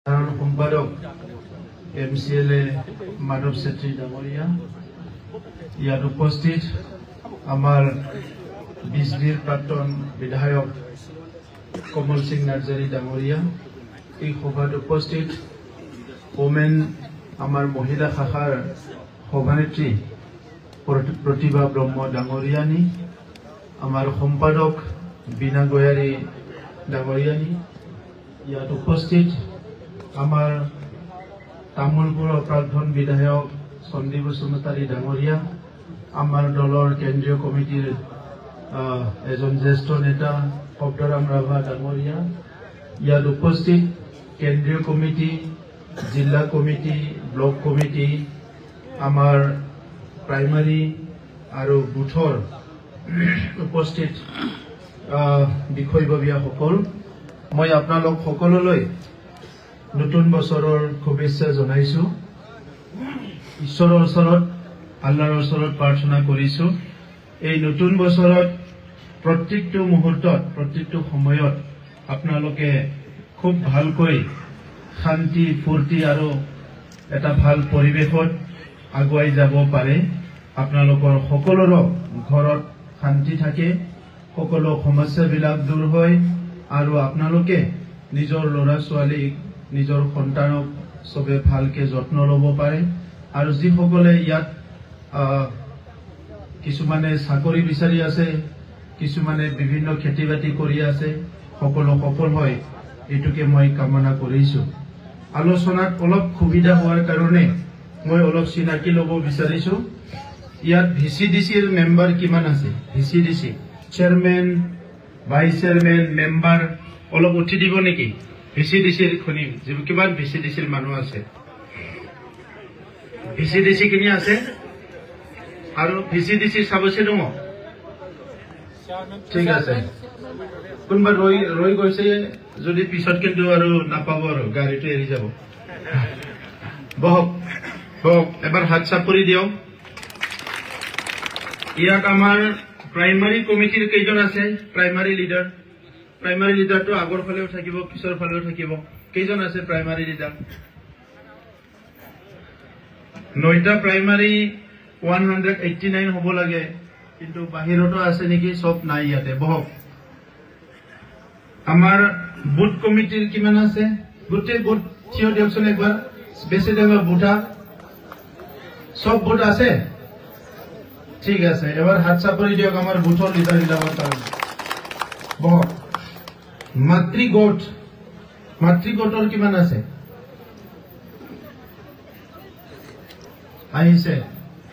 সম্পাদক MCLA মাধৱ চেত্ৰী ডাঙৰীয়া, ইয়াত উপস্থিত আমাৰ বিজনীৰ প্ৰাক্তন বিধায়ক কমল সিং নাৰ্জাৰী ডাঙৰীয়া, এই সভাত উপস্থিত ওমেন আমাৰ মহিলা শাখাৰ সভানেত্ৰী প্ৰতিভা ব্ৰহ্ম ডাঙৰীয়ানী, আমাৰ সম্পাদক বীণা গয়াৰী ডাঙৰীয়ানী, ইয়াত উপস্থিত আমাৰ তামোলপুৰৰ প্ৰাক্তন বিধায়ক সন্দীপ বসুমতাৰী ডাঙৰীয়া, আমাৰ দলৰ কেন্দ্ৰীয় কমিটিৰ এজন জ্যেষ্ঠ নেতা শব্দৰাম ৰাভা ডাঙৰীয়া, ইয়াত উপস্থিত কেন্দ্ৰীয় কমিটি, জিলা কমিটি, ব্লক কমিটি, আমাৰ প্ৰাইমাৰী আৰু বুথৰ উপস্থিত বিষয়ববীয়াসকল, মই আপোনালোক সকলোলৈ নতুন বছৰৰ শুভেচ্ছা জনাইছো। ঈশ্বৰৰ ওচৰত আল্লাহৰ ওচৰত প্ৰাৰ্থনা কৰিছো এই নতুন বছৰত প্ৰত্যেকটো মুহূৰ্তত প্ৰত্যেকটো সময়ত আপোনালোকে খুব ভালকৈ শান্তি ফূৰ্তি আৰু এটা ভাল পৰিৱেশত আগুৱাই যাব পাৰে। আপোনালোকৰ সকলোৰে ঘৰত শান্তি থাকে, সকলো সমস্যাবিলাক দূৰ হয় আৰু আপোনালোকে নিজৰ ল'ৰা ছোৱালীক নিজৰ সন্তানক সবে ভালকে যত্ন ল'ব পাৰে। আৰু যিসকলে ইয়াত কিছুমানে চাকৰি বিচাৰি আছে, কিছুমানে বিভিন্ন খেতি বাতি কৰি আছে, সকলো সফল হয় এইটোকে মই কামনা কৰিছো। আলোচনাত অলপ সুবিধা হোৱাৰ কাৰণে মই অলপ চিনাকি ল'ব বিচাৰিছো। ইয়াত VCDCৰ মেম্বাৰ কিমান আছে? VCDC chairman, vice chairman, member অলপ উঠি দিব নেকি? VCDCৰ শুনিম কিমান VCDCৰ মানুহ আছে? VCDC কিনি আছে আৰু VCDC চাবছে দङ? ঠিক আছে, কোনোবা ৰৈ গৈছে যদি পিছত কিন্তু আৰু নাপাব আৰু গাড়ীটো এৰি যাব। বহক বহক, এবাৰ হাত চাপৰি দিয়ক। ইয়াত আমাৰ প্ৰাইমাৰী কমিটিৰ কেইজন আছে? প্ৰাইমাৰী লিডাৰটো আগৰ ফালেও থাকিব, পিছৰ ফালেও থাকিব। কেইজন আছে প্ৰাইমাৰী লিডাৰ? 9টা প্ৰাইমাৰী 189 হ'ব লাগে, কিন্তু বাহিৰতো আছে নেকি? সব নাই ইয়াতে। বহক। আমাৰ বুথ কমিটিৰ কিমান আছে? গোটেই বুথ থিয় দিয়কচোন একবাৰ, বেছি ডাঙৰ বুথা সব বুথ আছে? ঠিক আছে, এবাৰ হাত চাপৰি দিয়ক আমাৰ বুথৰ লিডাৰ বিলাকৰ কাৰণে। বহক। মাতৃগোটৰ কিমান আছে? আহিছে,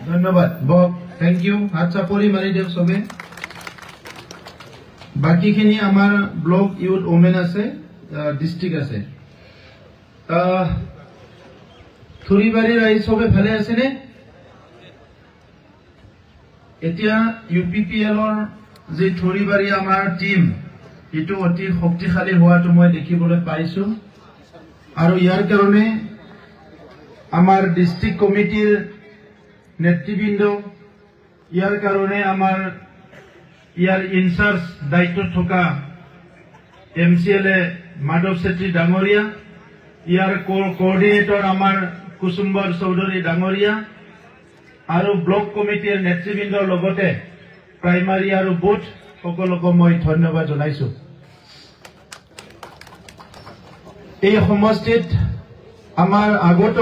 ধন্যবাদ। বহক, থেংক ইউ। হাত চাপৰি মাৰি দিয়ক সবে। বাকীখিনি আমাৰ ব্লক ইউথ ওমেন আছে, ডিষ্ট্ৰিক্ট আছে। থুৰিবাৰী ৰাইজ সবে ভালে আছেনে? এতিয়া UPPLৰ যে থুৰিবাৰী আমাৰ টিম, এইটো অতি শক্তিশালী হোৱাটো মই দেখিবলৈ পাইছো। আৰু ইয়াৰ কাৰণে আমাৰ ডিষ্ট্ৰিক্ট কমিটিৰ নেতৃবৃন্দ, ইয়াৰ কাৰণে আমাৰ ইয়াৰ ইনচাৰ্জ দায়িত্বত থকা MCLA মাধৱ চেত্ৰী ডাঙৰীয়া, ইয়াৰ কোঅৰ্ডিনেটৰ আমাৰ কুসুম্বৰ চৌধুৰী ডাঙৰীয়া আৰু ব্লক কমিটিৰ নেতৃবৃন্দৰ লগতে প্ৰাইমাৰী আৰু বুথ সকলোকে মই ধন্যবাদ জনাইছো। এই সমষ্টিত আমাৰ আগত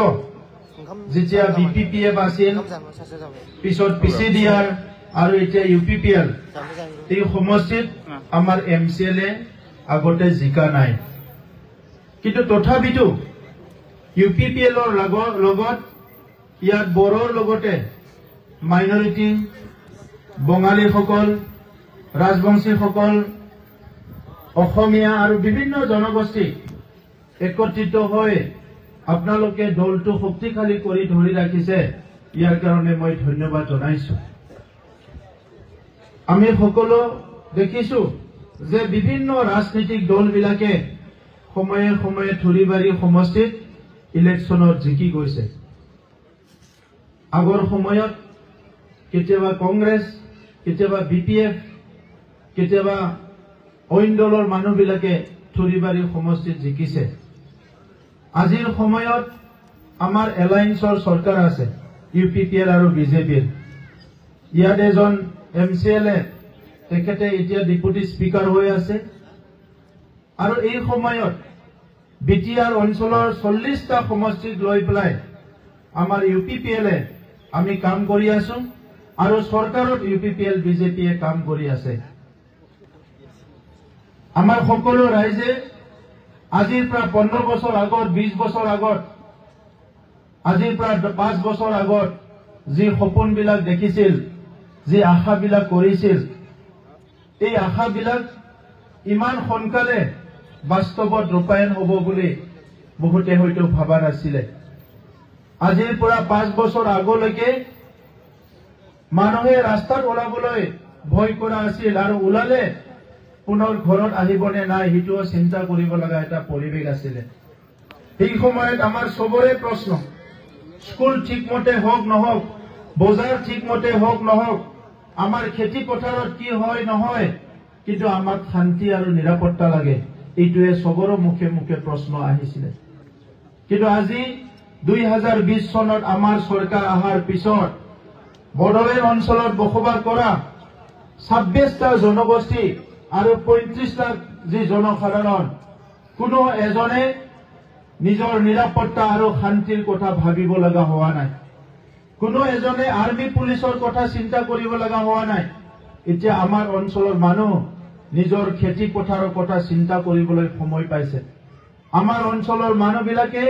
যেতিয়া BPPF আছিল, পিছত PCDR আৰু এতিয়া UPPL, এই সমষ্টিত আমাৰ MCLA আগতে জিকা নাই। কিন্তু তথাপিতো UPPLৰ লগত ইয়াত বড়োৰ লগতে মাইনৰিটি, বঙালীসকল, ৰাজবংশীসকল, অসমীয়া আৰু বিভিন্ন জনগোষ্ঠী একত্ৰিত হৈ আপোনালোকে দলটো শক্তিশালী কৰি ধৰি ৰাখিছে। ইয়াৰ কাৰণে মই ধন্যবাদ জনাইছো। আমি সকলো দেখিছো যে বিভিন্ন ৰাজনৈতিক দলবিলাকে সময়ে সময়ে থুৰিবাৰী সমষ্টিত ইলেকশ্যনত জিকি গৈছে। আগৰ সময়ত কেতিয়াবা কংগ্ৰেছ, কেতিয়াবা BPF, কেতিয়াবা অইন দলৰ মানুহবিলাকে থুৰিবাৰী সমষ্টিত জিকিছে। আজিৰ সময়ত আমাৰ এলায়েন্সৰ চৰকাৰ আছে UPPL আৰু BJPৰ ইয়াত এজন MCLA তেখেতে এতিয়া ডেপুটি স্পিকাৰ হৈ আছে আৰু এই সময়ত BTR অঞ্চলৰ 40টা সমষ্টিক লৈ পেলাই আমাৰ UPPL আমি কাম কৰি আছো আৰু চৰকাৰত UPPL BJP কাম কৰি আছে আমাৰ সকলো ৰাইজে আজিৰ পৰা 15 বছৰ আগত 20 বছৰ আগত আজিৰ পৰা 5 বছৰ আগত যি সপোনবিলাক দেখিছিল যি আশাবিলাক কৰিছিল এই আশাবিলাক ইমান সোনকালে বাস্তৱত ৰূপায়ণ হ'ব বুলি বহুতে হয়তো ভাবা নাছিল আজিৰ পৰা 5 বছৰ আগলৈকে মানুহে ৰাস্তাত ওলাবলৈ ভয় কৰা আছিল আৰু ওলালে পুনৰ ঘৰত আহিবনে নাই হিটো চিন্তা কৰিব লগা এটা পৰিবেশ আছিল এই সময়ত আমাৰ সবৰে প্ৰশ্ন স্কুল ঠিকমতে হোক নহওক বজাৰ ঠিকমতে হোক নহওক আমাৰ খেতি পথাৰত কি হয় নহয় কিন্তু আমাক শান্তি আৰু নিৰাপত্তা লাগে এইটোৱে সবৰে মুখে মুখে প্ৰশ্ন আহিছিল কিন্তু আজি 2020 চনত আমাৰ চৰকাৰ আহাৰ পিছত বড়োলেণ্ড অঞ্চলত বসবাস কৰা 26টা জনগোষ্ঠী আৰু 35টা যি জনসাধাৰণ কোনো এজনে নিজৰ নিৰাপত্তা আৰু শান্তিৰ কথা ভাবিব লগা হোৱা নাই কোনো এজনে আৰ্মি পুলিচৰ কথা চিন্তা কৰিব লগা হোৱা নাই এতিয়া আমাৰ অঞ্চলৰ মানুহ নিজৰ খেতি পথাৰৰ কথা চিন্তা কৰিবলৈ সময় পাইছে আমাৰ অঞ্চলৰ মানুহবিলাকে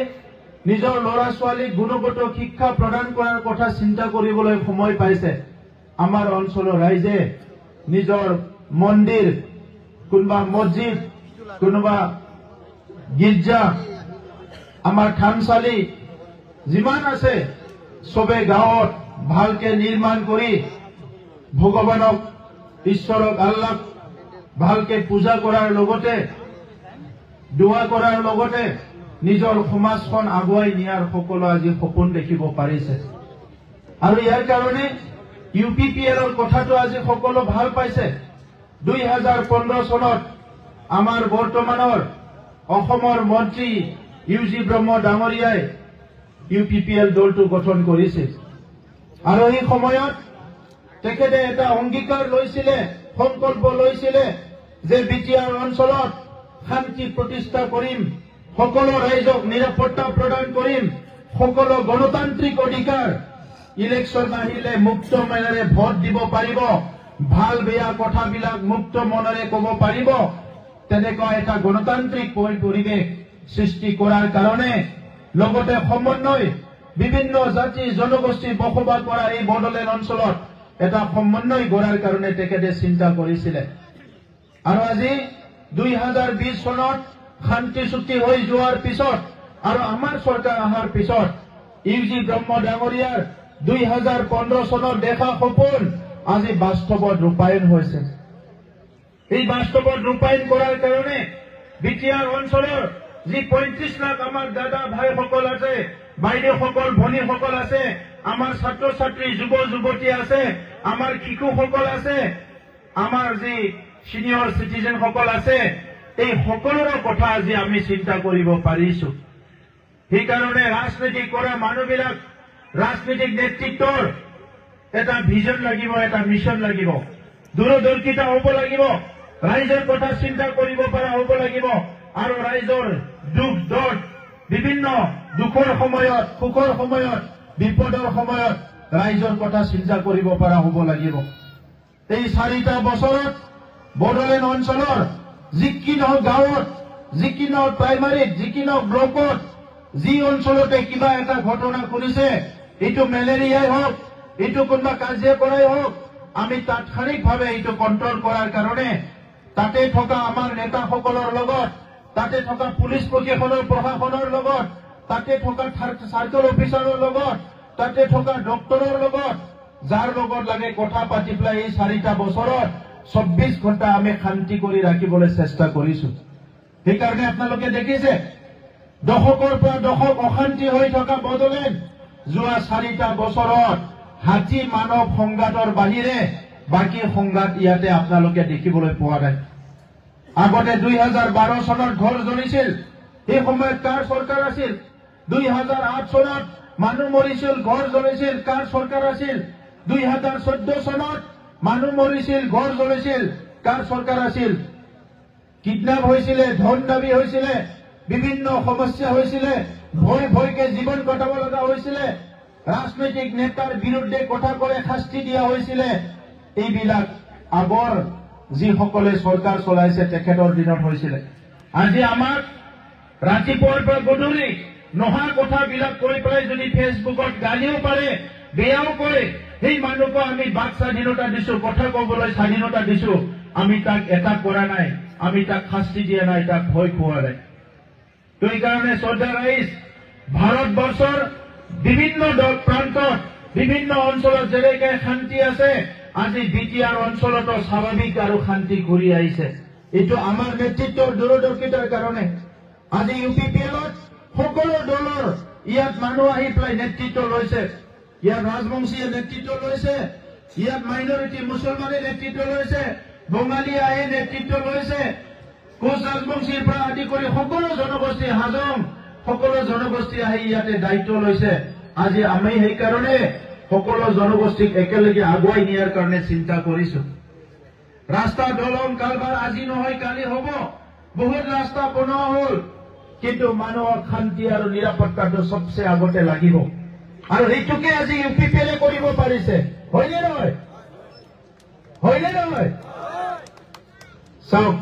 নিজৰ ল'ৰা ছোৱালীক গুণগত শিক্ষা প্ৰদান কৰাৰ কথা চিন্তা কৰিবলৈ সময় পাইছে আমাৰ অঞ্চলৰ ৰাইজে নিজৰ মন্দিৰ কোনবা মছজিদ কোনবা গিৰ্জা আমাৰ থানচালি যিমান আছে সবে গাঁৱত ভালকে নিৰ্মাণ কৰি ভগৱানক ঈশ্বৰক আল্লাহক ভালকে পূজা কৰাৰ লগতে দোয়া কৰাৰ লগতে নিজৰ সমাজখন আগুৱাই নিয়াৰ সকলো আজি সপোন দেখিব পাৰিছে আৰু ইয়াৰ কাৰণে UPPLৰ কথাটো আজি সকলো ভাল পাইছে 2015 চনত আমাৰ বৰ্তমানৰ অসমৰ মন্ত্ৰী UG ব্ৰহ্ম ডাঙৰীয়াই UPPL দলটো গঠন কৰিছিল আৰু এই সময়ত তেখেতে এটা অংগীকাৰ লৈছিলে সংকল্প লৈছিলে যে BTR অঞ্চলত শান্তি প্ৰতিষ্ঠা কৰিম সকলো ৰাইজক নিৰাপত্তা প্ৰদান কৰিম সকলো গণতান্ত্ৰিক অধিকাৰ ইলেকশ্যন আহিলে মুক্ত মনেৰে ভোট দিব পাৰিব ভাল বেয়া কথাবিলাক মুক্ত মনেৰে ক'ব পাৰিব তেনেকুৱা এটা গণতান্ত্ৰিক পৰিৱেশ সৃষ্টি কৰাৰ কাৰণে লগতে সমন্বয় বিভিন্ন জাতি জনগোষ্ঠী বসবাস কৰা এই বড়োলেণ্ড অঞ্চলত এটা সমন্বয় গঢ়াৰ কাৰণে তেখেতে চিন্তা কৰিছিল আৰু আজি 2020 চনত শান্তি চুক্তি হৈ যোৱাৰ পিছত আৰু আমাৰ চৰকাৰ অহাৰ পিছত UG ব্ৰহ্ম ডাঙৰীয়াৰ 2015 চনত দেখা সপোন আজি বাস্তৱত ৰূপায়ণ হৈছে এই বাস্তৱত ৰূপায়ণ কৰাৰ কাৰণে BTR অঞ্চলৰ যি 35 লাখ আমাৰ দাদা ভাইসকল আছে বাইদেউসকল ভনীসকল আছে আমাৰ ছাত্ৰ ছাত্ৰী যুৱ যুৱতী আছে আমাৰ শিশুসকল আছে আমাৰ যি সিনিয়ৰ সিটিজেন সকল আছে এই সকলোৰে কথা আজি আমি চিন্তা কৰিব পাৰিছো এই কাৰণে ৰাজনীতি কৰা মানুহবিলাক ৰাজনৈতিক নেতৃত্বৰ এটা ভিজন লাগিব এটা মিশন লাগিব দূৰদৰ্শিতা হ'ব লাগিব ৰাইজৰ কথা চিন্তা কৰিব পৰা হ'ব লাগিব আৰু ৰাইজৰ দুখ দৰ্দ বিভিন্ন দুখৰ সময়ত সুখৰ সময়ত বিপদৰ সময়ত ৰাইজৰ কথা চিন্তা কৰিব পৰা হ'ব লাগিব এই 4টা বছৰত বড়োলেণ্ড অঞ্চলৰ যিকিনো গাঁৱত যিকিনো প্ৰাইমাৰীত যিকিনো ব্লকত যি অঞ্চলতে কিবা এটা ঘটনা শুনিছে এইটো মেলেৰিয়াই হওক এইটো কোনোবা কাজিয়া কৰাই হওক আমি তাৎক্ষণিকভাৱে এইটো কণ্ট্ৰল কৰাৰ কাৰণে তাতে থকা আমাৰ নেতাসকলৰ লগত তাতে থকা পুলিচ প্ৰশাসনৰ লগত তাতে থকা সাৰ্কেল অফিচাৰৰ লগত তাতে থকা ডক্টৰৰ লগত যাৰ লগত লাগে কথা পাতি পেলাই এই 4টা বছৰত 24 ঘণ্টা আমি শান্তি কৰি ৰাখিবলৈ চেষ্টা কৰিছো সেইকাৰণে আপোনালোকে দেখিছে দশকৰ পৰা দশক অশান্তি হৈ থকা বড়োলেণ্ড যোৱা 4টা বছৰত হাতী মানৱ সংঘাতৰ বাহিৰে বাকি সংঘাত ইয়াতে আপোনালোকে দেখিবলৈ পোৱা নাই আগতে 2012 চনত ঘৰ জ্বলিছিল সেই সময়ত কাৰ চৰকাৰ আছিল? 2008 চনত মানুহ মৰিছিল, ঘৰ জ্বলিছিল, কাৰ চৰকাৰ আছিল? 2014 চনত মানুহ মৰিছিল, ঘৰ জ্বলিছিল, কাৰ চৰকাৰ আছিল? কিডন্যাপ হৈছিলে, ধন দাবী হৈছিলে, বিভিন্ন সমস্যা হৈছিলে, ভয় ভয়কে জীৱন কটাব লগা হৈছিলে, ৰাজনৈতিক নেতাৰ বিৰুদ্ধে কথা কৈ শাস্তি দিয়া হৈছিলে। এইবিলাক আগৰ যিসকলে চৰকাৰ চলাইছে তেখেতৰ দিনত হৈছিলে। আজি আমাক ৰাতিপুৱাৰ পৰা গধূলি নহা কথাবিলাক কৈ পেলাই যদি ফেচবুকত গালিও পাৰে, বেয়াও কৰে, সেই মানুহকো আমি বাক স্বাধীনতা দিছো, কথা কবলৈ স্বাধীনতা দিছো। আমি তাক এটা কৰা নাই, আমি তাক শাস্তি দিয়া নাই, তাক ভয় খোৱা নাই। তো এইকাৰণে শ্ৰদ্ধা ৰাইজ, ভাৰতবৰ্ষৰ বিভিন্ন প্ৰান্তত বিভিন্ন অঞ্চলত যেনেকে শান্তি আছে, আজি বিটিআৰ অঞ্চলতো স্বাভাৱিক আৰু শান্তি ঘূৰি আহিছে। এইটো আমাৰ নেতৃত্বৰ দূৰদৰ্শিতাৰ কাৰণে। আজি UPPLত সকলো দলৰ ইয়াত মানুহ আহি পেলাই নেতৃত্ব লৈছে। ইয়াত ৰাজবংশীয়ে নেতৃত্ব লৈছে, ইয়াত মাইনৰিটি মুছলমানে নেতৃত্ব লৈছে, বঙালী আহি নেতৃত্ব লৈছে, কোচ ৰাজবংশীৰ পৰা আদি কৰি সকলো জনগোষ্ঠী, হাজং সকলো জনগোষ্ঠী আহি ইয়াতে দায়িত্ব লৈছে। আজি আমি সেইকাৰণে সকলো জনগোষ্ঠীক একেলগে আগুৱাই নিয়াৰ কাৰণে চিন্তা কৰিছো। ৰাস্তা দলং কালবাৰ আজি নহয় কালি হ'ব, বহুত ৰাস্তা বনোৱা হ'ল, কিন্তু মানুহৰ শান্তি আৰু নিৰাপত্তাটো সবচে আগতে লাগিব। আৰু এইটোকে আজি UPPLে কৰিব পাৰিছে, হয়নে নহয়? হয়নে নহয়? চাওক,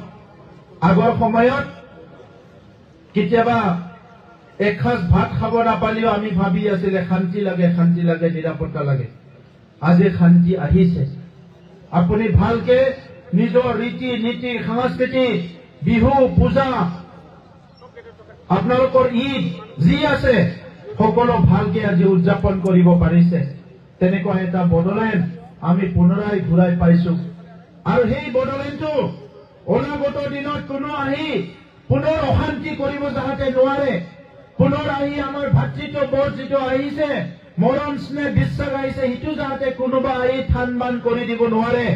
আগৰ সময়ত কেতিয়াবা এসাঁজ ভাত খাব নাপালেও আমি ভাবি আছিলে শান্তি লাগে, শান্তি লাগে, নিৰাপত্তা লাগে। আজি শান্তি আহিছে। আপুনি ভালকে নিজৰ ৰীতি নীতি, সংস্কৃতি, বিহু, পূজা, আপোনালোকৰ ঈদ যি আছে সকলো ভালকে আজি উদযাপন কৰিব পাৰিছে। তেনেকুৱা এটা বড়োলেণ্ড আমি পুনৰাই ঘূৰাই পাইছো। আৰু সেই বড়োলেণ্ডটো অনাগত দিনত কোনো আহি পুনৰ অশান্তি কৰিব যাতে নোৱাৰে, পুনৰ আহি আমাৰ ভাতৃত্ববোধ যিটো আহিছে, মৰম স্নেহ বিশ্বাস আহিছে, সেইটো যাতে কোনোবা আহি থান বান কৰি দিব নোৱাৰে।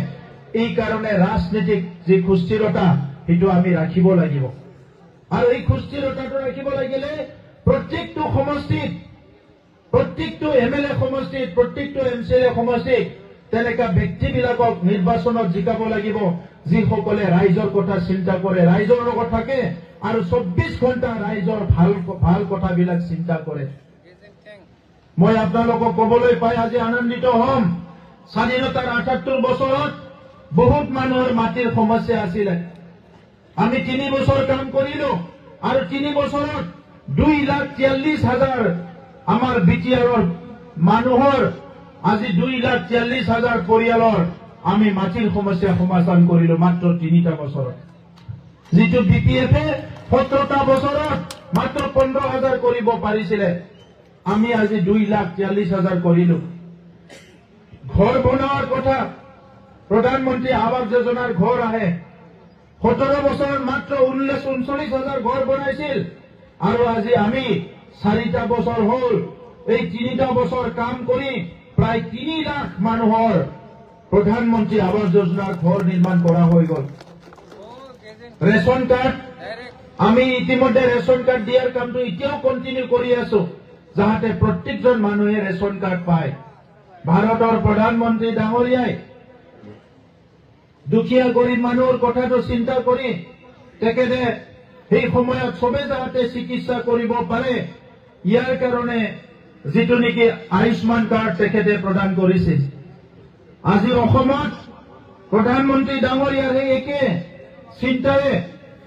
এই কাৰণে ৰাজনীতিক যি সুস্থিৰতা সেইটো আমি ৰাখিব লাগিব। আৰু এই সুস্থিৰতাটো ৰাখিব লাগিলে প্ৰত্যেকটো সমষ্টিত, প্ৰত্যেকটো MLA সমষ্টিত, প্ৰত্যেকটো MCLA সমষ্টিত তেনেকা ব্যক্তিবিলাকক নিৰ্বাচনত জিকাব লাগিব, যিসকলে ৰাইজৰ কথা চিন্তা কৰে, ৰাইজৰ লগত থাকে আৰু 24 ঘণ্টা ৰাইজৰ ভাল কথাবিলাক চিন্তা কৰে। মই আপোনালোকক কবলৈ পাই আজি আনন্দিত হম, স্বাধীনতাৰ ৭৮ বছৰত বহুত মানুহৰ মাটিৰ সমস্যা আছিলে। আমি 3 বছৰ কাম কৰিলো আৰু 3 বছৰত 2,43,000 আমাৰ বিটিআৰৰ মানুহৰ আজি 2,43,000 পৰিয়ালৰ আমি মাটিৰ সমস্যা সমাধান কৰিলো মাত্ৰ 3টা বছৰত। যিটো BPFে 17টা বছৰত মাত্ৰ 15,000 কৰিব পাৰিছিলে, আমি আজি 2,43,000 কৰিলো। ঘৰ বনোৱাৰ কথা, প্ৰধানমন্ত্ৰী আৱাস যোজনাৰ ঘৰ আহে, 17 বছৰত মাত্ৰ 39,000 ঘৰ বনাইছিল। আৰু আজি আমি 4টা বছৰ হল, এই 3টা বছৰ কাম কৰি প্ৰায় 3 লাখ মানুহৰ প্ৰধানমন্ত্ৰী আৱাস যোজনাৰ ঘৰ নিৰ্মাণ কৰা হৈ গল। ৰেচন কাৰ্ড আমি ইতিমধ্যে ৰেচন কাৰ্ড দিয়াৰ কামটো এতিয়াও কণ্টিনিউ কৰি আছো, যাতে প্ৰত্যেকজন মানুহে ৰেচন কাৰ্ড পায়। ভাৰতৰ প্ৰধানমন্ত্ৰী ডাঙৰীয়াই দুখীয়া গৰীব মানুহৰ কথাটো চিন্তা কৰি তেখেতে সেই সময়ত সবে যাতে চিকিৎসা কৰিব পাৰে, ইয়াৰ কাৰণে যিটো নেকি আয়ুষ্মান কাৰ্ড তেখেতে প্ৰদান কৰিছিল। আজি অসমত প্ৰধানমন্ত্ৰী ডাঙৰীয়াৰ সেই একে চিন্তাৰে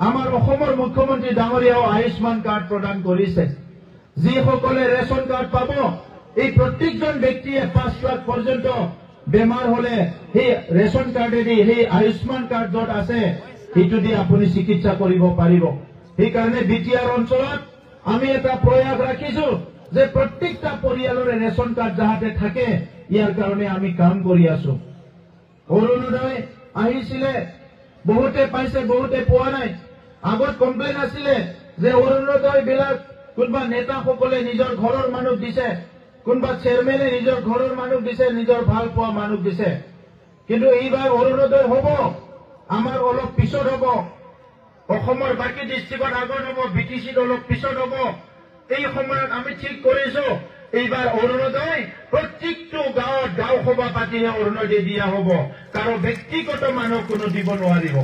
আমাৰ অসমৰ মুখ্যমন্ত্ৰী ডাঙৰীয়াও আয়ুষ্মান কাৰ্ড প্ৰদান কৰিছে। যিসকলে ৰেচন কাৰ্ড পাব, এই প্ৰত্যেকজন ব্যক্তিয়ে 5 লাখ পৰ্যন্ত বেমাৰ হলে সেই ৰেচন কাৰ্ডেদি, সেই আয়ুষ্মান কাৰ্ড য'ত আছে সেইটো দি আপুনি চিকিৎসা কৰিব পাৰিব। সেইকাৰণে বিটিআৰ অঞ্চলত আমি এটা প্ৰয়াস ৰাখিছো যে প্ৰত্যেকটা পৰিয়ালৰে ৰেচন কাৰ্ড যাতে থাকে, ইয়াৰ কাৰণে আমি কাম কৰি আছো। অৰুণোদয় আহিছিলে, বহুতে পাইছে, বহুতে পোৱা নাই। আগত কমপ্লেইন আছিলে যে অৰুণোদয় বিলাক কোনোবা নেতাসকলে নিজৰ ঘৰৰ মানুহ দিছে, কোনোবা চেয়াৰমেনে নিজৰ ঘৰৰ মানুহ দিছে, নিজৰ ভাল পোৱা মানুহ দিছে। কিন্তু এইবাৰ অৰুণোদয় হ'ব, আমাৰ অলপ পিছত হ'ব। অসমৰ বাকী ডিষ্ট্ৰিক্টত আগত হ'ব, BTCত অলপ পিছত হ'ব। এই সময়ত আমি ঠিক কৰিছো এইবাৰ অৰুণোদয় প্ৰত্যেকটো গাঁৱত গাঁও সভা পাতিহে অৰুণোদয় দিয়া হ'ব। কাৰো ব্যক্তিগত মানুহ কোনো দিব নোৱাৰিব,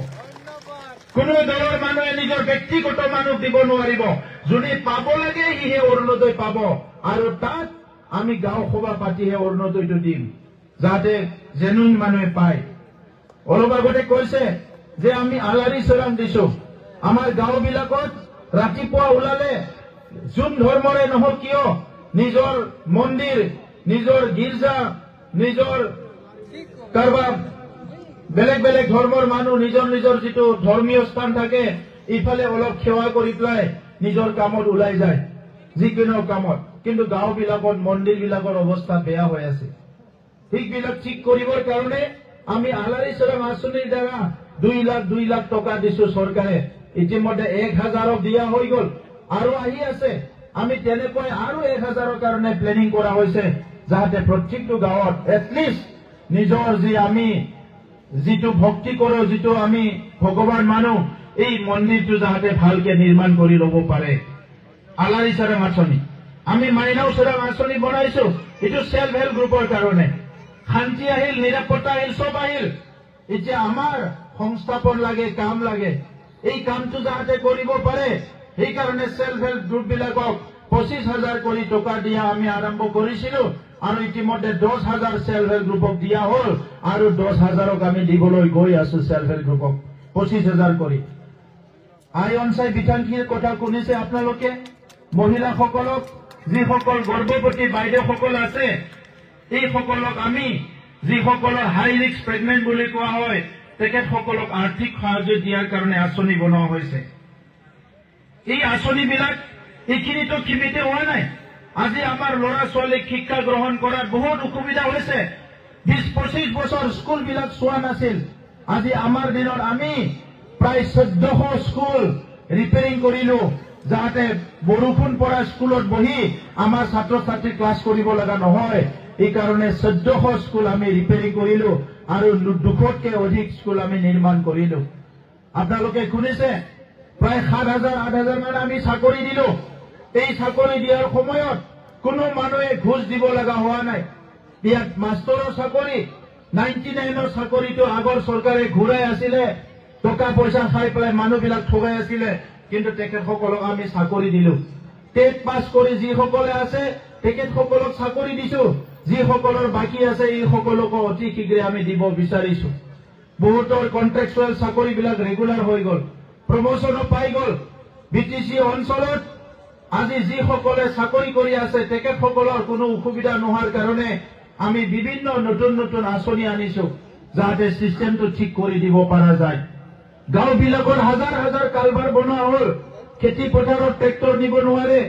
কোনো দলৰ মানুহে নিজৰ ব্যক্তিগত মানুহ দিব নোৱাৰিব। যোনে পাব লাগে সিহে অৰুণোদয় পাব, আৰু তাত আমি গাঁও সভা পাতিহে অৰুণোদয়টো দিম, যাতে জেনুইন মানুহে পায়। অলপ আগতে কৈছে যে আমি আলাৰী চৰাং দিছো। আমাৰ গাঁওবিলাকত ৰাতিপুৱা ওলালে যোন ধৰ্মৰে নহওক কিয় নিজৰ মন্দিৰ, নিজৰ গীৰ্জা, নিজৰ কাৰোবাৰ বেলেগ বেলেগ ধৰ্মৰ মানুহ নিজৰ নিজৰ যিটো ধৰ্মীয় স্থান থাকে, ইফালে অলপ সেৱা কৰি পেলাই নিজৰ কামত ওলাই যায়, যিকোনো কামত। কিন্তু গাঁওবিলাকত মন্দিৰবিলাকৰ অৱস্থা বেয়া হৈ আছে। সেইবিলাক ঠিক কৰিবৰ কাৰণে আমি আলাৰী চৰাং আঁচনিৰ দ্বাৰা 2 লাখ টকা দিছো চৰকাৰে। ইতিমধ্যে 1000 দিয়া হৈ গ'ল আৰু আহি আছে। আমি তেনেকৈ আৰু 1000ৰ কাৰণে প্লেনিং কৰা হৈছে, যাতে প্ৰত্যেকটো গাঁৱত এটলিষ্ট নিজৰ আমি যিটো ভক্তি কৰো, যিটো আমি ভগৱান মানো, এই মন্দিৰটো যাতে ভালকে নিৰ্মাণ কৰি ল'ব পাৰে। আলাৰী চৰাং আঁচনি, আমি মাইনাও চৰাং আঁচনি বনাইছো। এইটো সেল্ফ হেল্প গ্ৰুপৰ কাৰণে। শান্তি আহিল, নিৰাপত্তা আহিল, চব আহিল। এতিয়া আমাৰ সংস্থাপন লাগে, কাম লাগে। এই কামটো যাতে কৰিব পাৰে, সেইকাৰণে সেল্ফ হেল্প গ্ৰুপ বিলাকক 25,000 কৰি টকা দিয়া আমি আৰম্ভ কৰিছিলো, আৰু ইতিমধ্যে 10,000 সেল্ফ হেল্প গ্ৰুপক দিয়া হ'ল, আৰু 10,000ক আমি দিবলৈ গৈ আছো সেল্ফ হেল্প গ্ৰুপক 25,000 কৰি। আই অঞ্চল বিধানখিনিৰ কথা শুনিছে আপোনালোকে। মহিলাসকলক, যিসকল গৰ্ভৱতী বাইদেউসকল আছে, এইসকলক আমি যিসকলৰ হাই ৰিস্ক প্ৰেগনেন্ট বুলি কোৱা হয়, তেখেতসকলক আৰ্থিক সাহায্য দিয়াৰ কাৰণে আঁচনি বনোৱা হৈছে। এই আঁচনিবিলাক এইখিনিতো সীমিত হোৱা নাই। আজি আমাৰ ল'ৰা ছোৱালীক শিক্ষা গ্ৰহণ কৰাত বহুত অসুবিধা হৈছে। 20-25 বছৰ স্কুলবিলাক চোৱা নাছিল। আজি আমাৰ দিনত আমি প্ৰায় 1400 স্কুল ৰিপেয়াৰিং কৰিলো, যাতে বৰষুণ পৰা স্কুলত বহি আমাৰ ছাত্ৰ ছাত্ৰী ক্লাছ কৰিব লগা নহয়। এই কাৰণে 1400 স্কুল আমি ৰিপেয়াৰিং কৰিলো, আৰু 200তকৈ অধিক স্কুল আমি নিৰ্মাণ কৰিলো। আপোনালোকে শুনিছে প্ৰায় 7,000-8,000 মান আমি চাকৰি দিলো। এই চাকৰি দিয়াৰ সময়ত কোনো মানুহে ঘুষ দিব লগা হোৱা নাই। ইয়াত মাষ্টৰৰ চাকৰি 99ৰ চাকৰিটো আগৰ চৰকাৰে ঘূৰাই আছিলে, টকা পইচা খাই পেলাই মানুহবিলাক ঠগাই আছিলে, কিন্তু তেখেতসকলক আমি চাকৰি দিলো। টেট পাছ কৰি যিসকলে আছে তেখেতসকলক চাকৰি দিছো। যিসকলৰ বাকী আছে এইসকলকো অতি শীঘ্ৰে আমি দিব বিচাৰিছো। বহুতৰ কন্ট্ৰেকচুৱেল চাকৰিবিলাক ৰেগুলাৰ হৈ গ'ল, প্ৰমোচনো পাই গ'ল। BTC অঞ্চলত আজি যিসকলে চাকৰি কৰি আছে তেখেতসকলৰ কোনো অসুবিধা নোহোৱাৰ কাৰণে আমি বিভিন্ন নতুন নতুন আঁচনি আনিছো, যাতে চিষ্টেমটো ঠিক কৰি দিব পৰা যায়। গাঁওবিলাকত হাজাৰ হাজাৰ কালভাৰ বনোৱা হ'ল। খেতি পথাৰত ট্ৰেক্টৰ নিব নোৱাৰে,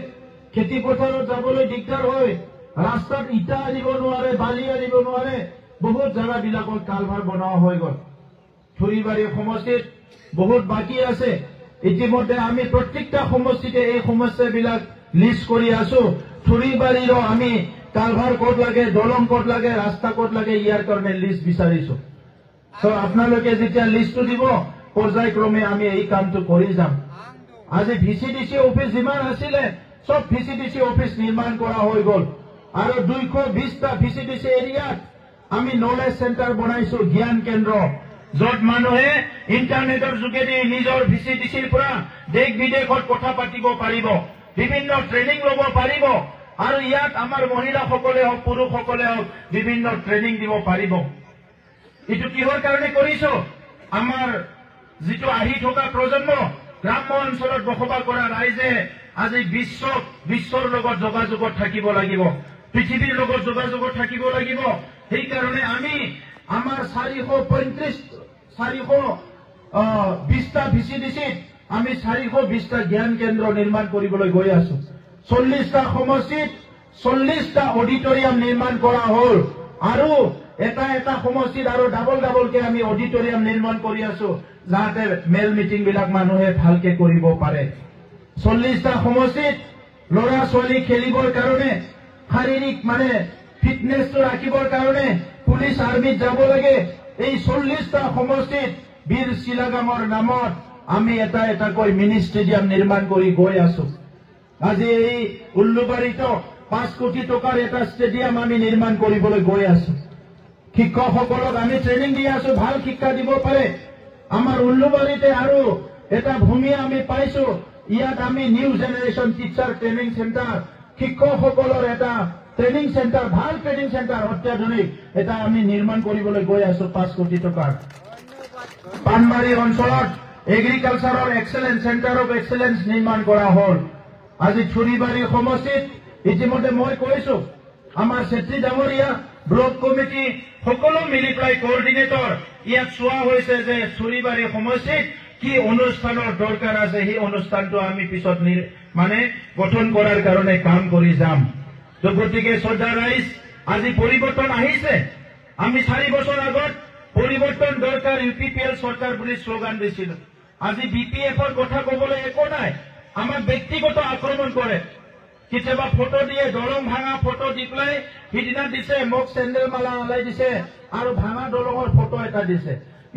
খেতি পথাৰত যাবলৈ দিগদাৰ হয়, ৰাস্তাত ইটা আনিব নোৱাৰে, বালি আনিব নোৱাৰে। বহুত জাগাবিলাকত কালভাৰ বনোৱা হৈ গ'ল। থুৰিবাৰী সমষ্টিত বহুত বাকী আছে। ইতিমধ্যে আমি প্ৰত্যেকটা সমষ্টিতে এই সমস্যাবিলাক লিষ্ট কৰি আছো। থুৰিবাৰীৰো আমি কালভাৰ ক'ত লাগে, দলং ক'ত লাগে, ৰাস্তা ক'ত লাগে, ইয়াৰ কাৰণে লিষ্ট বিচাৰিছো। আপোনালোকে যেতিয়া লিষ্টটো দিব, পৰ্যায়ক্ৰমে আমি এই কামটো কৰি যাম। আজি VCDC অফিচ যিমান আছিলে সব VCDC অফিচ নিৰ্মাণ কৰা হৈ গ'ল, আৰু 220টা VCDC এৰিয়াত আমি নলেজ চেণ্টাৰ বনাইছো, জ্ঞান কেন্দ্ৰ, য'ত মানুহে ইণ্টাৰনেটৰ যোগেদি নিজৰ VCDCৰ পৰা দেশ বিদেশত কথা পাতিব পাৰিব, বিভিন্ন ট্ৰেইনিং ল'ব পাৰিব, আৰু ইয়াত আমাৰ মহিলাসকলে হওক পুৰুষসকলে হওক বিভিন্ন ট্ৰেইনিং দিব পাৰিব। এইটো কিহৰ কাৰণে কৰিছো? আমাৰ যিটো আহি থকা প্ৰজন্ম, গ্ৰাম্য অঞ্চলত বসবাস কৰা ৰাইজে আজি বিশ্বৰ লগত যোগাযোগত থাকিব লাগিব, পৃথিৱীৰ লগত যোগাযোগত থাকিব লাগিব। সেইকাৰণে আমি আমাৰ 420টা VCDCত আমি 420টা জ্ঞান কেন্দ্ৰ নিৰ্মাণ কৰিবলৈ গৈ আছো। 40টা সমষ্টিত 40টা অডিটৰিয়াম নিৰ্মাণ কৰা হ'ল, আৰু এটা সমষ্টিত আৰু ডাবলকে আমি অডিটৰিয়াম নিৰ্মাণ কৰি আছো, যাতে মেল মিটিং বিলাক মানুহে ভালকে কৰিব পাৰে। 40টা সমষ্টিত ল'ৰা ছোৱালী খেলিবৰ কাৰণে, শাৰীৰিক ফিটনেছটো ৰাখিবৰ কাৰণে পুলিচ আৰ্মিত যাব লাগে। এই 40টা সমষ্টিত বীৰ চিলাগামৰ নামত আমি এটা এটাকৈ মিনি ষ্টেডিয়াম নিৰ্মাণ কৰি গৈ আছো। আজি এই উল্লুবাৰীতো 5 কোটি টকাৰ এটা ষ্টেডিয়াম আমি নিৰ্মাণ কৰিবলৈ গৈ আছো। শিক্ষকসকলক আমি ট্ৰেইনিং দি আছো, ভাল শিক্ষা দিব পাৰে। আমাৰ উল্লুবাৰীতে আৰু এটা ভূমি আমি পাইছো, ইয়াত আমি new generation teacher training centre, শিক্ষকসকলৰ এটা ট্ৰেইনিং চেণ্টাৰ, ভাল ট্ৰেইনিং চেণ্টাৰ অত্যাধুনিক এটা আমি নিৰ্মাণ কৰিবলৈ গৈ আছো 5 কোটি টকাৰ। পানবাৰী অঞ্চলত এগ্ৰিকালচাৰৰ এক্সেলেন্স চেণ্টাৰ অফ এক্সেলেন্স নিৰ্মাণ কৰা হ'ল। আজি চুৰিবাৰী সমষ্টিত ইতিমধ্যে মই কৈছো, আমাৰ চেত্ৰী ডাঙৰীয়া ব্লক কমিটি সকলো মিলি পেলাই কোঅৰ্ডিনেটৰ ইয়াত চোৱা হৈছে যে চুৰিবাৰী সমষ্টিত কি অনুষ্ঠানৰ দৰকাৰ আছে, সেই অনুষ্ঠানটো আমি পিছত গঠন কৰাৰ কাৰণে কাম কৰি যাম। তো গতিকে শ্ৰদ্ধা ৰাইজ, আজি পৰিৱৰ্তন আহিছে। আমি 4 বছৰ আগত পৰিৱৰ্তন দৰকাৰ UPPL চৰকাৰ বুলি শ্লোগান দিছিলো। আজি BPFৰ কথা কবলৈ একো নাই। আমাক ব্যক্তিগত আক্ৰমণ কৰে, কেতিয়াবা ফটো দিয়ে, দলং ভাঙা ফটো দি পেলাই সিদিনা দিছে, মোক চেণ্ডেল মালা আলাই দিছে আৰু ভাঙা দলঙৰ ফটো এটা দিছে।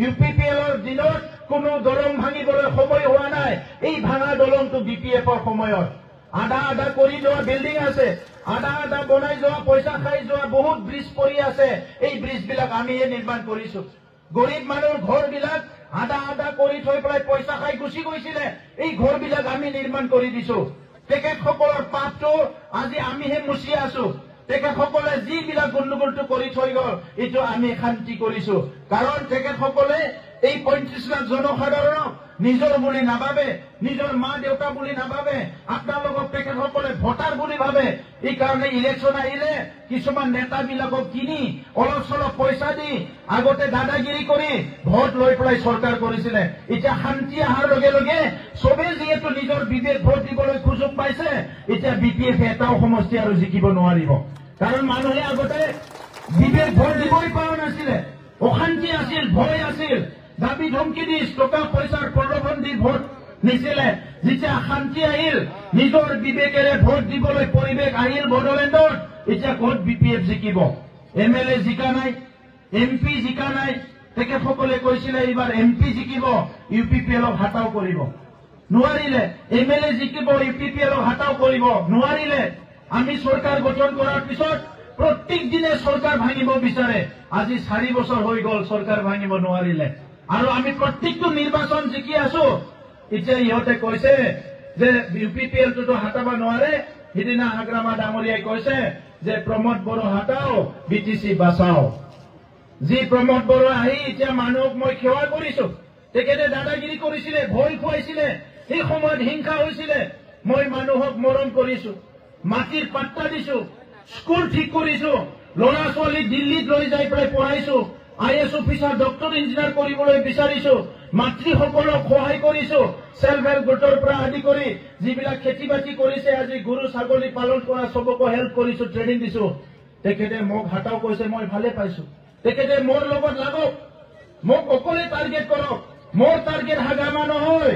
UPPLৰ দিনত কোনো দলং ভাঙিবলৈ সময় হোৱা নাই। এই ভাঙা দলংটো BPFৰ সময়ত আধা আধা কৰি যোৱা বিল্ডিং আছে, আধা আধা বনাই যোৱা, পইচা খাই যোৱা বহুত ব্ৰিজ পৰি আছে। এই ব্ৰিজবিলাক আমিহে নিৰ্মাণ কৰিছো। গৰীব মানুহৰ ঘৰবিলাক আধা আধা কৰি থৈ পেলাই পইচা খাই গুচি গৈছিলে, এই ঘৰবিলাক আমি নিৰ্মাণ কৰি দিছো। তেখেতসকলৰ পাপটো আজি আমিহে মুচি আছো। তেখেতসকলে যিবিলাক গণ্ডগোলটো কৰি থৈ গল, এইটো আমি শান্তি কৰিছো। কাৰণ তেখেতসকলে এই 35 লাখ জনসাধাৰণক নিজৰ বুলি নাভাবে, নিজৰ মা দেউতা বুলি নাভাবে, আপোনালোকক তেখেতসকলে ভোটাৰ বুলি ভাবে। এই কাৰণে ইলেকশ্যন আহিলে কিছুমান নেতাবিলাকক কিনি অলপ চলপ পইচা দি আগতে দাদাগিৰি কৰি ভোট লৈ পেলাই চৰকাৰ কৰিছিলে। এতিয়া শান্তি অহাৰ লগে লগে চবেই যিহেতু নিজৰ বিবেক ভোট দিবলৈ সুযোগ পাইছে, এতিয়া BPF এটাও সমষ্টি আৰু জিকিব নোৱাৰিব। কাৰণ মানুহে আগতে বিবেক ভোট দিবই পৰা নাছিলে, অশান্তি আছিল, ভয় আছিল, দাবী ধমকি দি টকা পইচাৰ প্ৰলোভন দি ভোট নিছিলে। যেতিয়া শান্তি আহিল, নিজৰ বিবেকেৰে ভোট দিবলৈ পৰিৱেশ আহিল বড়োলেণ্ডত, এতিয়া ক'ত BPF জিকিব? MLA জিকা নাই, MP জিকা নাই। তেখেতসকলে কৈছিলে এইবাৰ MP জিকিব, UPPLক হাতাও কৰিব নোৱাৰিলে। MLA জিকিব, UPPLক হাতাও কৰিব নোৱাৰিলে। আমি চৰকাৰ গঠন কৰাৰ পিছত প্ৰত্যেক দিনে চৰকাৰ ভাঙিব বিচাৰে। আজি 4 বছৰ হৈ গল, চৰকাৰ ভাঙিব নোৱাৰিলে। আৰু আমি প্ৰত্যেকটো নিৰ্বাচন জিকি আছো। এতিয়া ইহঁতে কৈছে যে UPPLটোতো হাতাব নোৱাৰে। সিদিনা আগ্ৰামা ডাঙৰীয়াই কৈছে যে প্ৰমোদ বড়ো হাতাও, BTC বাঁচাও। যি প্ৰমোদ বড়ো আহি এতিয়া মানুহক মই সেৱা কৰিছো, তেখেতে দাদাগিৰি কৰিছিলে, ভয় খুৱাইছিলে, সেই সময়ত হিংসা হৈছিলে। মই মানুহক মৰম কৰিছো, মাটিৰ পাত্তা দিছো, স্কুল ঠিক কৰিছো, ল'ৰা ছোৱালী দিল্লীত লৈ যাই পেলাই পঢ়াইছো, IAS অফিচাৰ, ডক্টৰ, ইঞ্জিনিয়াৰ কৰিবলৈ বিচাৰিছো, মাতৃসকলক সহায় কৰিছো, সেল্ফ হেল্প গোটৰ পৰা আদি কৰি যিবিলাক খেতি বাতি কৰিছে, আজি গৰু ছাগলী পালন কৰা চবকো হেল্প কৰিছো, ট্ৰেইনিং দিছো। তেখেতে মোক হাতাও কৈছে, মই ভালে পাইছো। তেখেতে মোৰ লগত লাগক, মোক অকলে টাৰ্গেট কৰক। মোৰ টাৰ্গেট হাগামা নহয়,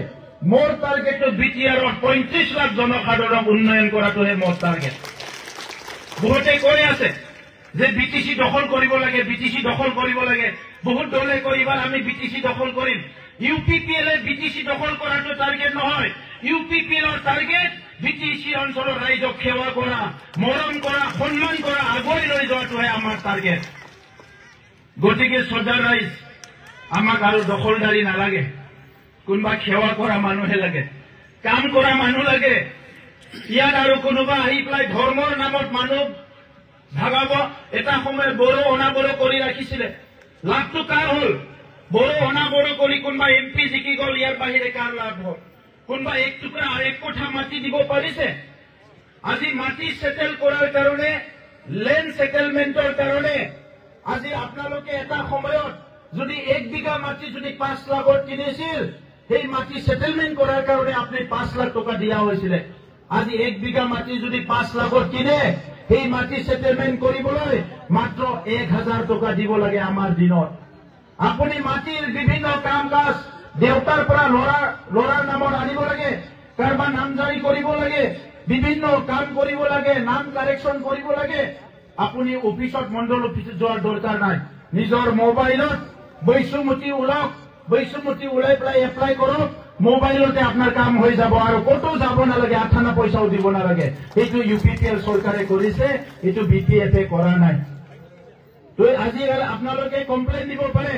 মোৰ টাৰ্গেটটো BTRত 35 লাখ জনসাধাৰণক উন্নয়ন কৰাটোহে মোৰ টাৰ্গেট। বহুতে কৈ আছে যে BTC দখল কৰিব লাগে, BTC দখল কৰিব লাগে। বহুত দলে কৈ এইবাৰ আমি BTC দখল কৰিম। UPPLে BTC দখল কৰাটো টাৰ্গেট নহয়। UPPLৰ টাৰ্গেট BTC অঞ্চলৰ ৰাইজক সেৱা কৰা, মৰম কৰা, সন্মান কৰা, আগুৱাই লৈ যোৱাটোহে আমাৰ টাৰ্গেট। গতিকে শ্ৰদ্ধা ৰাইজ, আমাক আৰু দখলদাৰী নালাগে। কোনোবা সেৱা কৰা মানুহে লাগে, কাম কৰা মানুহ লাগে। ইয়াত আৰু কোনোবা আহি পেলাই ধৰ্মৰ নামত মানুহ ভাগাব। এটা সময়ত বড়ো অনাবড়ো কৰি ৰাখিছিলে, লাভটো কাৰ হল? বড়ো অনাবড়ো কৰি কোনোবা MP জিকি গল, ইয়াৰ বাহিৰে কাৰ লাভ হল? কোনোবা এক টুকুৰা আৰু এক কঠা মাটি দিব পাৰিছে? আজি মাটি সেটেল কৰাৰ কাৰণে, লেণ্ড সেটেলমেন্টৰ কাৰণে আজি আপোনালোকে এটা সময়ত যদি 1 বিঘা মাটি যদি 5 লাখত কিনিছিল, সেই মাটি সেটেলমেন্ট কৰাৰ কাৰণে আপুনি 5 লাখ টকা দিয়া হৈছিলে। আজি 1 বিঘা মাটি যদি 5 লাখত কিনে, সেই মাটি সেটেলমেন্ট কৰিবলৈ মাত্ৰ 1000 টকা দিব লাগে আমাৰ দিনত। আপুনি মাটিৰ বিভিন্ন কাম কাজ দেউতাৰ পৰা ল'ৰাৰ নামত আনিব লাগে, কাৰোবাৰ নামজাৰি কৰিব লাগে, বিভিন্ন কাম কৰিব লাগে, নাম কাৰেকশ্যন কৰিব লাগে। আপুনি অফিসত, মণ্ডল অফিসত যোৱাৰ দৰকাৰ নাই। নিজৰ মোবাইলত বৈষম্যতি ওলাওক, বৈষম্যতি ওলাই পেলাই এপ্লাই কৰক, মোবাইলতে আপনার কাম হয়ে যাব আর কত যাব নালাগে আঠানা পয়সাও দিব নালাগে এইটো ইউপিপিএল সরকারে করেছে এইটো বিপিএফে করা নাই তো আজি আপনালোকে কমপ্লেইন দিব পারে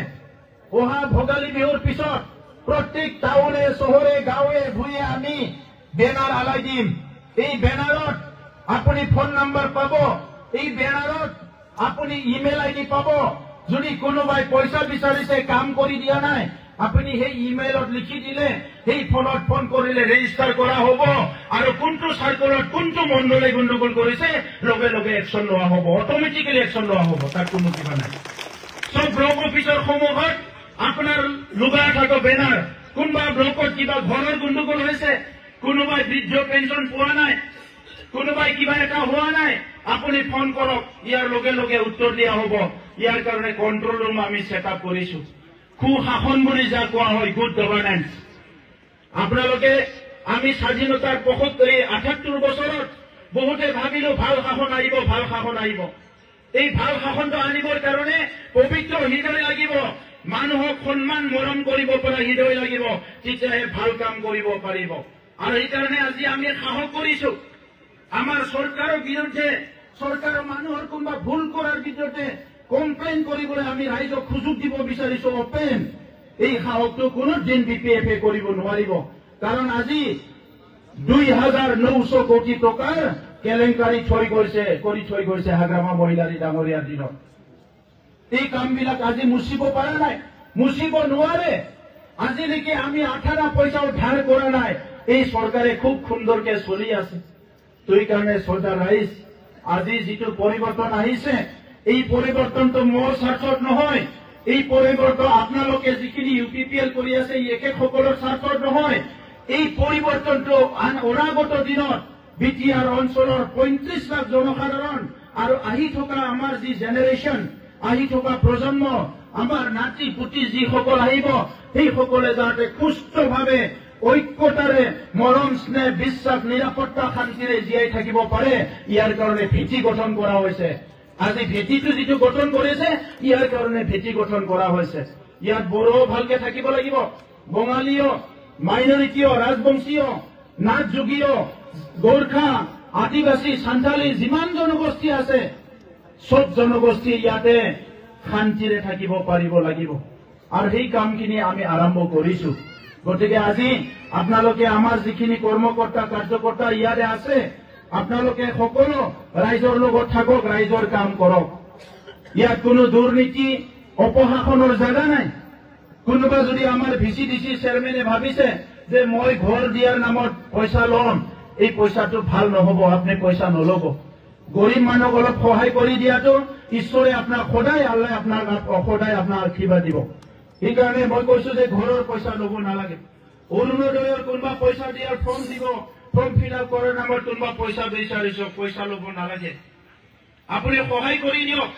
ওহা ভোগালী বিহুর পিছত প্রত্যেক টাউনে শহরে গাঁৱে ভুঁয়ে আমি বেনার আলাই দিম এই বেনারত আপনি ফোন নাম্বার পাব এই বেনারত আপনি ইমেল আইডি পাব যদি কোনোবাই পয়সা বিচাৰিছে কাম কৰি দিয়া নাই আপনি সেই ইমেইলত লিখি দিলে সেই ফোনত ফোন কৰিলে ৰেজিষ্টাৰ কৰা হ'ব আৰু কোনটো সাৰ্কুলত কোনটো মণ্ডলে গণ্ডগোল কৰিছে লগে লগে একশন লোৱা হ'ব অটোমেটিক্যালি একশন লোৱা হ'ব তাৰ কোনো কিবা নাই সব ব্লক অফিসৰ সমূহত আপনাৰ লুগা থাকা বেনাৰ কোনবা ব্লকত কিবা ঘৰৰ গণ্ডগোল হৈছে কোনোবাই বৃদ্ধ পেঞ্চন পোৱা নাই কোনোবাই কিবা এটা হোৱা নাই আপনি ফোন কৰক ইয়াৰ লগে লগে উত্তৰ দিয়া হ'ব ইয়াৰ কাৰণে কন্ট্ৰোল ৰুম আমি সেট আপ কৰিছো সুশাসন বুলি যা কোৱা হয় গুড গভৰ্নেন্স আপোনালোকে আমি স্বাধীনতাৰ ৭৮ বছৰত বহুতে ভাবিলো ভাল শাসন আহিব এই ভাল শাসনটো আনিবৰ কাৰণে পবিত্ৰ হৃদয় লাগিব মানুহক সন্মান মৰম কৰিব পৰা হৃদয় লাগিব তেতিয়াহে ভাল কাম কৰিব পাৰিব আৰু এই কাৰণে আজি আমি সাহস কৰিছো আমাৰ চৰকাৰৰ বিৰুদ্ধে চৰকাৰৰ মানুহৰ কোনোবা ভুল কৰাৰ বিৰুদ্ধে কমপ্লেইন কৰিবলৈ আমি ৰাইজক সুযোগ দিব বিচাৰিছো অপেন এই সাহসটো কোনো দিন বিপিএফে কৰিব নোৱাৰিব কাৰণ আজি ২৯০০ কোটি টকাৰ কেলেংকাৰী কৰি থৈ গৈছে হাগ্ৰামা মহিলাৰী ডাঙৰীয়াৰ দিনত এই কামবিলাক আজি মুচিব পৰা নাই মুচিব নোৱাৰে আজিলৈকে আমি আঠানা পইচাও ধাৰ কৰা নাই এই চৰকাৰে খুব সুন্দৰকে চলি আছে তো এই কাৰণে চৰকাৰ ৰাইজ আজি যিটো পৰিৱৰ্তন আহিছে এই পৰিৱৰ্তনটো মোৰ স্বাৰ্থত নহয় এই পৰিৱৰ্তন আপোনালোকে যিখিনি ইউপিপিএল কৰি আছে একেসকলৰ স্বাৰ্থত নহয় এই পৰিৱৰ্তনটো অনাগত দিনত বিটিআৰ অঞ্চলৰ ৩৫ লাখ জনসাধাৰণ আৰু আহি থকা আমাৰ যি জেনেৰেশ্যন আহি থকা প্ৰজন্ম আমাৰ নাতি পুতি যিসকল আহিব সেইসকলে যাতে সুস্থভাৱে ঐক্যতাৰে মৰম স্নেহ বিশ্বাস নিৰাপত্তা শান্তিৰে জীয়াই থাকিব পাৰে ইয়াৰ কাৰণে ভেটি গঠন কৰা হৈছে আজি ভেটিটো যিটো গঠন কৰিছে ইয়াৰ কাৰণে ভেটি গঠন কৰা হৈছে ইয়াত বড়ো ভালকে থাকিব লাগিব বঙালীয় মাইনৰিটিয় ৰাজবংশীয় নাথযোগীয় গোৰ্খা আদিবাসী সান্থালী যিমান জনগোষ্ঠী আছে সব জনগোষ্ঠী ইয়াতে শান্তিৰে থাকিব পাৰিব লাগিব আৰু সেই কামখিনি আমি আৰম্ভ কৰিছো গতিকে আজি আপোনালোকে আমাৰ যিখিনি কৰ্মকৰ্তা কাৰ্যকৰ্তা ইয়াৰে আছে আপোনালোকে সকলো ৰাইজৰ লগত থাকক ৰাইজৰ কাম কৰক ইয়াত কোনো দুৰ্নীতি অপশাসনৰ জাগা নাই কোনোবা যদি আমাৰ ভিচিডিসি চেয়াৰমেনে ভাবিছে যে মই ঘৰ দিয়াৰ নামত পইচা লম এই পইচাটো ভাল নহব আপনি পইচা নলব গৰীব মানুহক অলপ সহায় কৰি দিয়াটো ঈশ্বৰে আপোনাক সদায় আল্লাহ আপোনাক সদায় আপোনাৰ আশীৰ্বাদ দিব সেইকাৰণে মই কৈছো যে ঘৰৰ পইচা লব নালাগে অৰুণোদয়ৰ কোনোবা পইচা দিয়াৰ ফৰ্ম দিব ফৰ্ম ফিল আপ কৰাৰ নামত কোনোবা পইচা বিচাৰিছো পইচা লব নালাগে আপুনি সহায় কৰি দিয়ক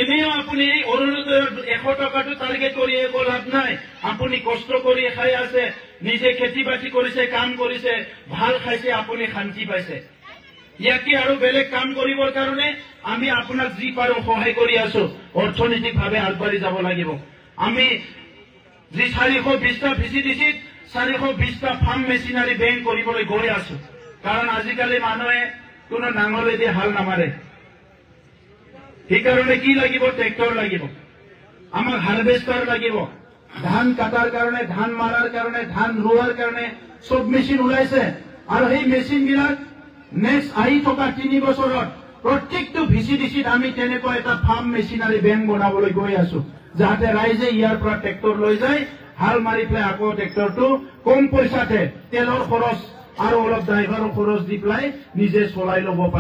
এনেও আপুনি এই অৰুণোদয়ৰ 100 টকাটো টাৰ্গেট কৰি একো লাভ নাই আপুনি কষ্ট কৰি খাই আছে নিজে খেতি বাতি কৰিছে কাম কৰিছে ভাল খাইছে আপুনি শান্তি পাইছে ইয়াকে আৰু বেলেগ কাম কৰিবৰ কাৰণে আমি আপোনাক যি পাৰো সহায় কৰি আছো অৰ্থনৈতিকভাৱে আগবাঢ়ি যাব লাগিব আমি যি 420টা ভিচিডিসিত 420টা ফাৰ্ম মেচিনাৰী বেংক কৰিবলৈ গৈ আছো কাৰণ আজিকালি মানুহে কোনো নাঙলেদি হাল নামাৰে সেইকাৰণে কি লাগিব ট্ৰেক্টৰ লাগিব আমাক হাৰভেষ্টাৰ লাগিব ধান কাটাৰ কাৰণে ধান মাৰাৰ কাৰণে ধান ৰোৱাৰ কাৰণে সব মেচিন ওলাইছে আৰু সেই মেচিনবিলাক নেক্সট আহি থকা 3 বছৰত প্ৰত্যেকটো ভিচিডিসিত আমি তেনেকুৱা এটা ফাৰ্ম মেচিনাৰী বেংক বনাবলৈ গৈ আছো যাতে ৰাইজে ইয়াৰ পৰা ট্ৰেক্টৰ লৈ যায় হাল মাৰি পেলাই আকৌ ট্ৰেক্টৰটো কম পইচাতে তেলৰ খৰচ আৰু অলপ ড্ৰাইভাৰৰ খৰচ দি পেলাই নিজে চলাই ল'ব পাৰে